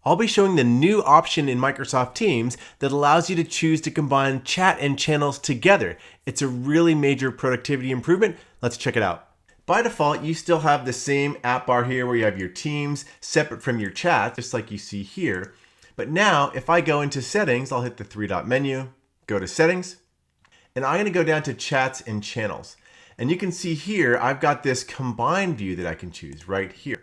I'll be showing the new option in Microsoft Teams that allows you to choose to combine chat and channels together. It's a really major productivity improvement. Let's check it out. By default, you still have the same app bar here where you have your Teams separate from your chat, just like you see here. But now, if I go into Settings, I'll hit the three-dot menu, go to Settings, and I'm going to go down to Chats and Channels. And you can see here, I've got this combined view that I can choose right here.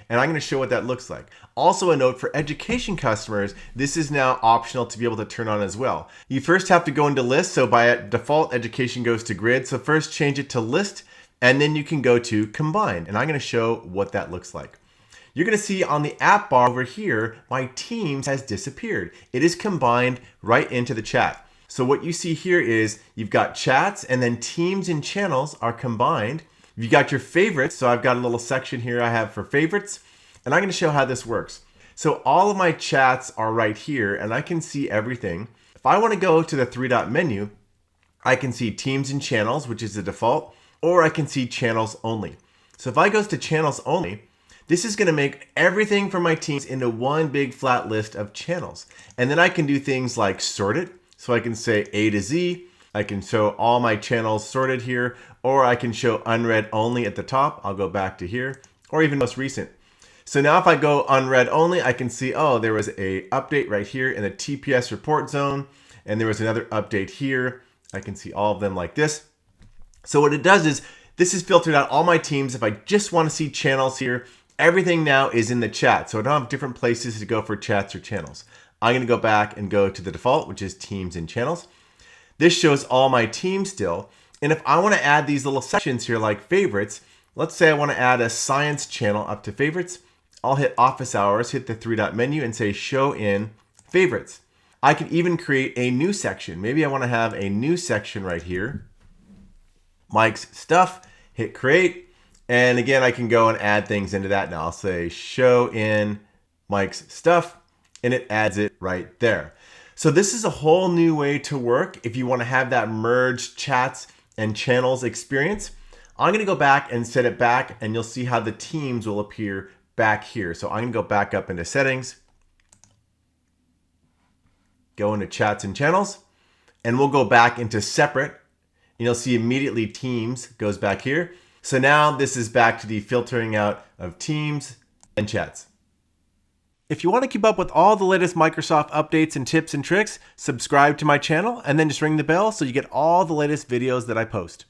And I'm going to show what that looks like. Also a note for education customers, this is now optional to be able to turn on as well. You first have to go into List, so by default, education goes to Grid. So first change it to List, and then you can go to Combine. And I'm going to show what that looks like. You're going to see on the app bar over here, my Teams has disappeared. It is combined right into the chat. So what you see here is you've got chats and then Teams and channels are combined. You've got your favorites. So I've got a little section here I have for favorites, and I'm going to show how this works. So all of my chats are right here and I can see everything. If I want to go to the three-dot menu, I can see Teams and channels, which is the default, or I can see channels only. So if I go to channels only, this is going to make everything from my Teams into one big flat list of channels. And then I can do things like sort it. So I can say A to Z. I can show all my channels sorted here, or I can show unread only at the top. I'll go back to here, or even most recent. So now if I go unread only, I can see, oh, there was a update right here in the TPS report zone, and there was another update here. I can see all of them like this. So what it does is, this has filtered out all my Teams. If I just want to see channels here, everything now is in the chat. So I don't have different places to go for chats or channels. I'm going to go back and go to the default, which is Teams and channels. This shows all my Teams still. And if I want to add these little sections here like favorites, let's say I want to add a science channel up to favorites. I'll hit office hours, hit the three-dot menu and say show in favorites. I can even create a new section. Maybe I want to have a new section right here. Mike's stuff, hit create. And again, I can go and add things into that now. I'll say show in Mike's stuff, and it adds it right there. So this is a whole new way to work if you want to have that merged chats and channels experience. I'm going to go back and set it back, and you'll see how the Teams will appear back here. So I'm going to go back up into Settings, go into Chats and Channels, and we'll go back into Separate, and you'll see immediately Teams goes back here. So now this is back to the filtering out of Teams and chats. If you want to keep up with all the latest Microsoft updates and tips and tricks, subscribe to my channel and then just ring the bell so you get all the latest videos that I post.